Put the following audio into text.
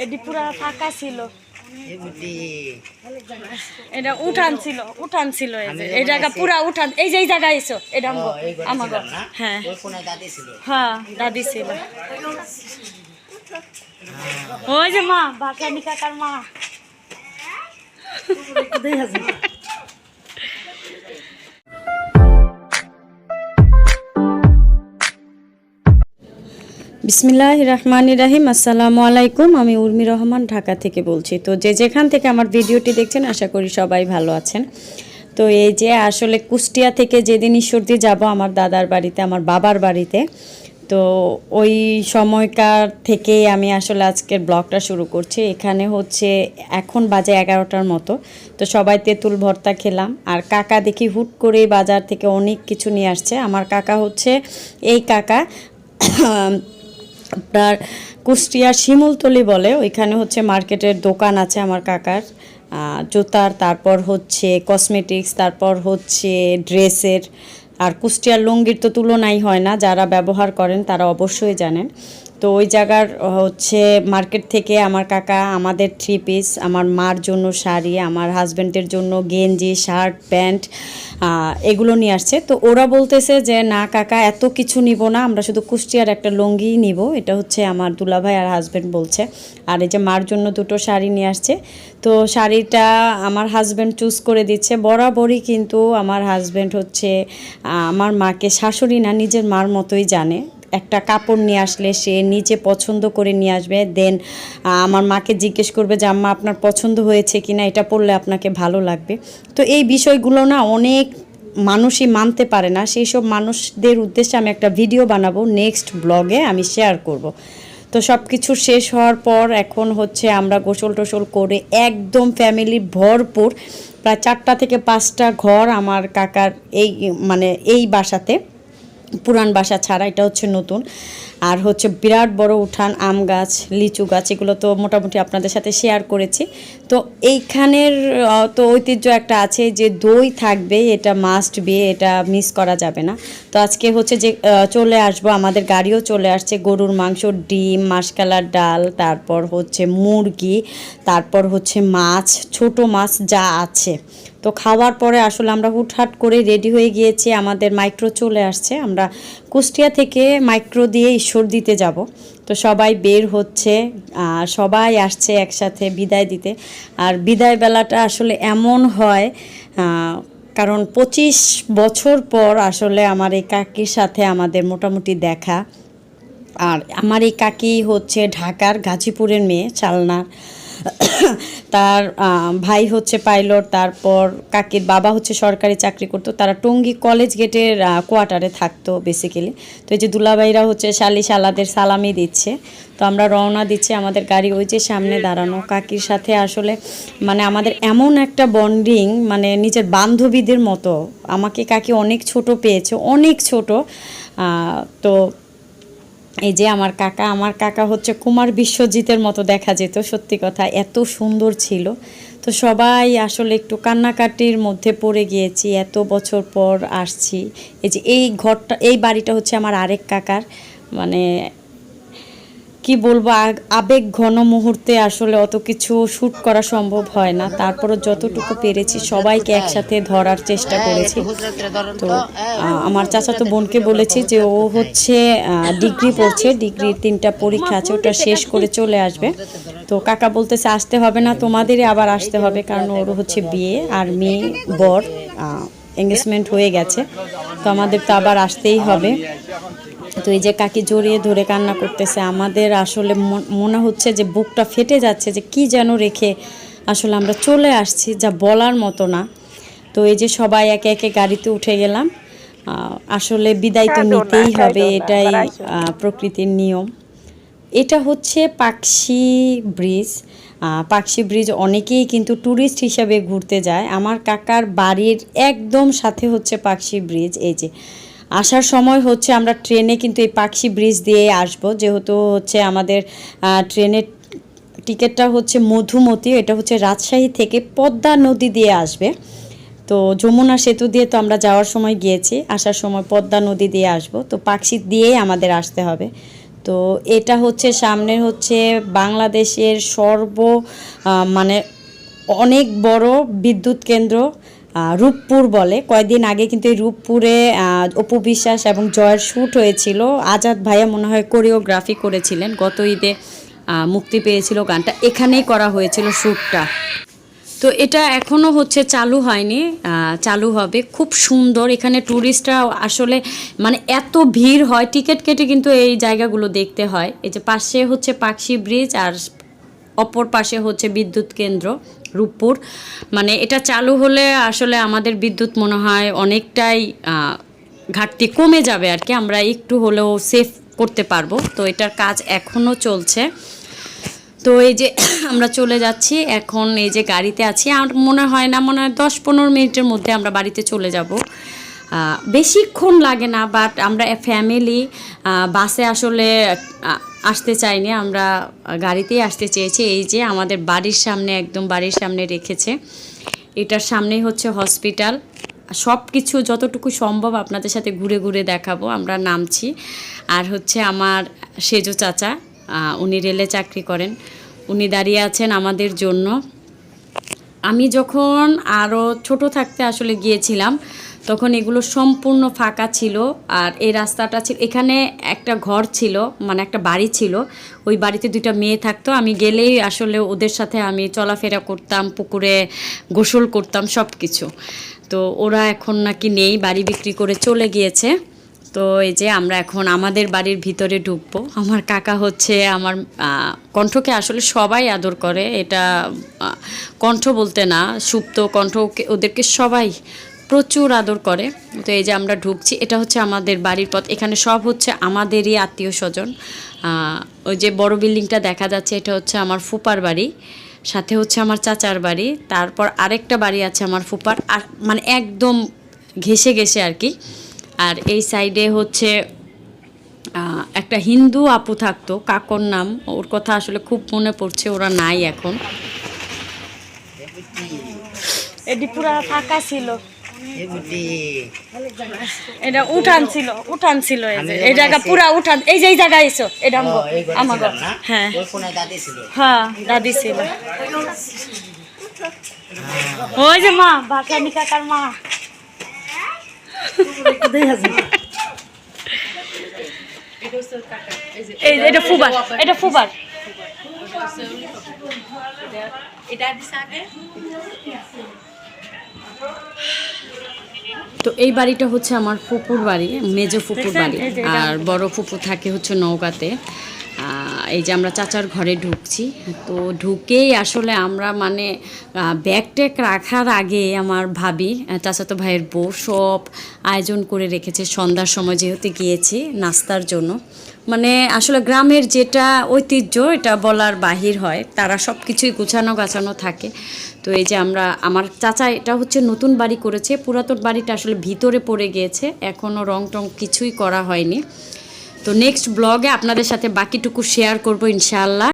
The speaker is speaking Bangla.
এটি পুরা ফাঁকা ছিল, এটা উঠান ছিল এই জায়গা পুরা উঠান, এই যে এই জায়গায় এসো, এটা আমার হ্যাঁ হ্যাঁ দাদি ছিল। ওই যে মা বাঁকানি কাকার মা। বিসমিল্লাহির রহমানির রহিম। আসসালামু আলাইকুম। আমি উর্মি রহমান ঢাকা থেকে বলছি। তো যে যেখান থেকে আমার ভিডিওটি দেখছেন আশা করি সবাই ভালো আছেন। তো এই যে আসলে কুষ্টিয়া থেকে যেদিন ঈশ্বরদী যাব আমার দাদার বাড়িতে, আমার বাবার বাড়িতে, তো ওই সময়কার থেকেই আমি আসলে আজকের ব্লগটা শুরু করছি। এখানে হচ্ছে এখন বাজে 11টার মতো। তো সবাই তেঁতুল ভর্তা খেলাম, আর কাকা দেখি হুট করে বাজার থেকে অনেক কিছু নিয়ে আসছে। আমার কাকা হচ্ছে এই কাকা আপনার কুষ্টিয়ার শিমুলতলি বলে, ওইখানে হচ্ছে মার্কেটের দোকান আছে আমার কাকার, জুতার, তারপর হচ্ছে কসমেটিক্স, তারপর হচ্ছে ড্রেসের। আর কুষ্টিয়ার লুঙ্গির তো তুলনাই হয় না, যারা ব্যবহার করেন তারা অবশ্যই জানেন। তো ওই জায়গার হচ্ছে মার্কেট থেকে আমার কাকা আমাদের 3 পিস, আমার মার জন্য শাড়ি, আমার হাজব্যান্ডের জন্য গেঞ্জি, শার্ট, প্যান্ট, এগুলো নিয়ে আসছে। তো ওরা বলতেছে যে না কাকা এত কিছু নিব না, আমরা শুধু কুষ্টিয়ার একটা লুঙ্গি নিব। এটা হচ্ছে আমার দুলাভাই আর হাজব্যান্ড বলছে। আর এই যে মার জন্য 2টো শাড়ি নিয়ে আসছে। তো শাড়িটা আমার হাজব্যান্ড চুজ করে দিচ্ছে। বরাবরই কিন্তু আমার হাজব্যান্ড হচ্ছে আমার মাকে শাশুড়ি না, নিজের মার মতোই জানে। একটা কাপড় নিয়ে আসলে সে নিজে পছন্দ করে নিয়ে আসবে, দেন আমার মাকে জিজ্ঞেস করবে যে আম্মা আপনার পছন্দ হয়েছে কিনা, এটা পরলে আপনাকে ভালো লাগবে। তো এই বিষয়গুলো না অনেক মানুষই মানতে পারে না। সেই সব মানুষদের উদ্দেশ্যে আমি একটা ভিডিও বানাবো, নেক্সট ব্লগে আমি শেয়ার করব। তো সব কিছু শেষ হওয়ার পর এখন হচ্ছে আমরা গোসল টোসল করে একদম ফ্যামিলি ভরপুর, প্রায় 4টা থেকে 5টা ঘর আমার কাকার এই মানে এই বাসাতে, পুরান বাসা ছাড়া, এটা হচ্ছে নতুন। আর হচ্ছে বিরাট বড় উঠান, আম গাছ, লিচু গাছ, এগুলো তো মোটামুটি আপনাদের সাথে শেয়ার করেছি। তো এইখানের তো ঐতিহ্য একটা আছে যে দই থাকবে, এটা মাস্ট বি, এটা মিস করা যাবে না। তো আজকে হচ্ছে যে চলে আসবো, আমাদের গাড়িও চলে আসছে, গরুর মাংস, ডিম, মাসকালার ডাল, তারপর হচ্ছে মুরগি, তারপর হচ্ছে মাছ, ছোট মাছ যা আছে। তো খাওয়ার পরে আসলে আমরা হুটহাট করে রেডি হয়ে গিয়েছি, আমাদের মাইক্রো চলে আসছে, আমরা কুষ্টিয়া থেকে মাইক্রো দিয়ে ঈশ্বরদীতে যাব। তো সবাই বের হচ্ছে, সবাই আসছে একসাথে বিদায় দিতে। আর বিদায় বেলাটা আসলে এমন হয়, কারণ 25 বছর পর আসলে আমার এই কাকির সাথে আমাদের মোটামুটি দেখা। আর আমার এই কাকি হচ্ছে ঢাকার গাজীপুরের মেয়ে, চালনা। তার ভাই হচ্ছে পাইলট, তারপর কাকির বাবা হচ্ছে সরকারি চাকরি করতো, তারা টঙ্গী কলেজ গেটের কোয়ার্টারে থাকতো বেসিক্যালি। তো এই যে দুলাভাইরা হচ্ছে শালি শালাদের সালামি দিচ্ছে। তো আমরা রওনা দিচ্ছি, আমাদের গাড়ি ওই যে সামনে দাঁড়ানো। কাকির সাথে আসলে মানে আমাদের এমন একটা বন্ডিং, মানে নিজের বান্ধবীদের মতো। আমাকে কাকি অনেক ছোট পেয়েছে, অনেক ছোট। তো এই যে আমার কাকা হচ্ছে কুমার বিশ্বজিতের মতো দেখা যেত, সত্যি কথা এত সুন্দর ছিল। তো সবাই আসলে একটু কান্নাকাটির মধ্যে পড়ে গিয়েছি, এত বছর পর আসছি। এই যে এই ঘরটা, এই বাড়িটা হচ্ছে আমার আরেক কাকার, মানে কি বলবো, আবেগ ঘন মুহূর্তে আসলে অত কিছু শ্যুট করা সম্ভব হয় না। তারপরও যতটুকু পেরেছি সবাইকে একসাথে ধরার চেষ্টা করেছি। তো আমার চাচাতো বোনকে বলেছি যে ও হচ্ছে ডিগ্রি পড়ছে, ডিগ্রির 3টা পরীক্ষা আছে, ওটা শেষ করে চলে আসবে। তো কাকা বলতেছে আসতে হবে না, তোমাদেরই আবার আসতে হবে, কারণ ওর হচ্ছে বিয়ে, আর মেয়ে বর এঙ্গেজমেন্ট হয়ে গেছে। তো আমাদের তো আবার আসতেই হবে। তো এই যে কাকি জড়িয়ে ধরে কান্না করতেছে, আমাদের আসলে মনে হচ্ছে যে বুকটা ফেটে যাচ্ছে, যে কি যেন রেখে আসলে আমরা চলে আসছি, যা বলার মতো না। তো এই যে সবাই একে একে গাড়িতে উঠে গেলাম। আসলে বিদায় তো নিতেই হবে, এটাই প্রকৃতির নিয়ম। এটা হচ্ছে পাকশি ব্রিজ। পাকশি ব্রিজ অনেকেই কিন্তু ট্যুরিস্ট হিসাবে ঘুরতে যায়। আমার কাকার বাড়ির একদম সাথে হচ্ছে পাকশি ব্রিজ। এই যে আসার সময় হচ্ছে আমরা ট্রেনে কিন্তু এই পাকশি ব্রিজ দিয়ে আসবো, যেহেতু হচ্ছে আমাদের ট্রেনের টিকিটটা হচ্ছে মধুমতি, এটা হচ্ছে রাজশাহী থেকে পদ্মা নদী দিয়ে আসবে। তো যমুনা সেতু দিয়ে তো আমরা যাওয়ার সময় গিয়েছি, আসার সময় পদ্মা নদী দিয়ে আসবো। তো পাকশি দিয়েই আমাদের আসতে হবে। তো এটা হচ্ছে সামনে হচ্ছে বাংলাদেশের মানে অনেক বড় বিদ্যুৎ কেন্দ্র রূপপুর বলে। কয়েকদিন আগে কিন্তু এই রূপপুরে অপু বিশ্বাস এবং জয়ের শ্যুট হয়েছিল। আজাদ ভাইয়া মনে হয় কোরিওগ্রাফি করেছিলেন, গত ঈদে মুক্তি পেয়েছিল গানটা, এখানেই করা হয়েছিল শ্যুটটা। তো এটা এখনও হচ্ছে চালু হয়নি, চালু হবে। খুব সুন্দর, এখানে ট্যুরিস্টরা আসলে মানে এত ভিড় হয়, টিকিট কেটে কিন্তু এই জায়গাগুলো দেখতে হয়। এই যে পাশে হচ্ছে পাকশি ব্রিজ আর অপর পাশে হচ্ছে বিদ্যুৎ কেন্দ্র রূপপুর। মানে এটা চালু হলে আসলে আমাদের বিদ্যুৎ মনে হয় অনেকটাই ঘাটতি কমে যাবে আর কি, আমরা একটু হলেও সেভ করতে পারবো। তো এটার কাজ এখনও চলছে। তো এই যে আমরা চলে যাচ্ছি এখন, এই যে গাড়িতে আছি, আর মনে হয় 10-15 মিনিটের মধ্যে আমরা বাড়িতে চলে যাব। বেশিক্ষণ লাগে না, বাট আমরা ফ্যামিলি বাসে আসলে আসতে চাইনি, আমরা গাড়িতেই আসতে চেয়েছি। এই যে আমাদের বাড়ির সামনে, একদম বাড়ির সামনে রেখেছে। এটার সামনেই হচ্ছে হসপিটাল। সব কিছু যতটুকু সম্ভব আপনাদের সাথে ঘুরে ঘুরে দেখাবো। আমরা নামছি, আর হচ্ছে আমার সেজো চাচা, উনি রেলে চাকরি করেন, উনি দাঁড়িয়ে আছেন আমাদের জন্য। আমি যখন আরও ছোট থাকতে আসলে গিয়েছিলাম, তখন এগুলো সম্পূর্ণ ফাঁকা ছিল। আর এই রাস্তাটা ছিল, এখানে একটা ঘর ছিল, মানে একটা বাড়ি ছিল, ওই বাড়িতে 2টা মেয়ে থাকতো। আমি গেলেই আসলে ওদের সাথে আমি চলাফেরা করতাম, পুকুরে গোসল করতাম, সব কিছু। তো ওরা এখন নাকি নেই, বাড়ি বিক্রি করে চলে গিয়েছে। তো এই যে আমরা এখন আমাদের বাড়ির ভিতরে ঢুকবো। আমার কাকা হচ্ছে আমার কণ্ঠকে আসলে সবাই আদর করে, এটা কণ্ঠ বলতে না, সুপ্ত কণ্ঠ, ওদেরকে সবাই প্রচুর আদর করে। তো এই যে আমরা ঢুকছি, এটা হচ্ছে আমাদের বাড়ির পথ। এখানে সব হচ্ছে আমাদেরই আত্মীয় স্বজন। ওই যে বড় বিল্ডিংটা দেখা যাচ্ছে, এটা হচ্ছে আমার ফুপার বাড়ি, সাথে হচ্ছে আমার চাচার বাড়ি, তারপর আরেকটা বাড়ি আছে আমার ফুপার, আর মানে একদম ঘেঁষে ঘেঁষে আর কি। আর এই সাইডে হচ্ছে একটা হিন্দু আপু থাকতো, কাকর নাম, ওর কথা আসলে খুব মনে পড়ছে, ওরা নাই এখন। এটি পুরা ফাঁকা ছিল, এটা উঠান ছিল এই জায়গা পুরা উঠান, এই যে এই জায়গায় এসো, এটা আমার হ্যাঁ হ্যাঁ দাদি ছিল। ওই যে মা বাকানি কাকার মা, এটা ফুবার, এটা ফুবার। তো এই বাড়িটা হচ্ছে আমার ফুপুর বাড়ি, মেজো ফুপুর বাড়ি, আর বড় ফুপু থাকে হচ্ছে নওগাঁতে। এই যে আমরা চাচার ঘরে ঢুকছি। তো ঢুকেই আসলে আমরা মানে ব্যাগ ট্যাগ রাখার আগে আমার ভাবি, চাচাতো ভাইয়ের বউ, সব আয়োজন করে রেখেছে সন্ধ্যার সময় যেহেতু গিয়েছি নাস্তার জন্য। মানে আসলে গ্রামের যেটা ঐতিহ্য, এটা বলার বাহির হয়, তারা সব কিছুই গুছানো গাছানো থাকে। তো এই যে আমার চাচা, এটা হচ্ছে নতুন বাড়ি করেছে, পুরাতন বাড়িটা আসলে ভিতরে পড়ে গিয়েছে, এখনও রং টং কিছুই করা হয়নি। তো নেক্সট ব্লগে আপনাদের সাথে বাকিটুকু শেয়ার করব ইনশাআল্লাহ।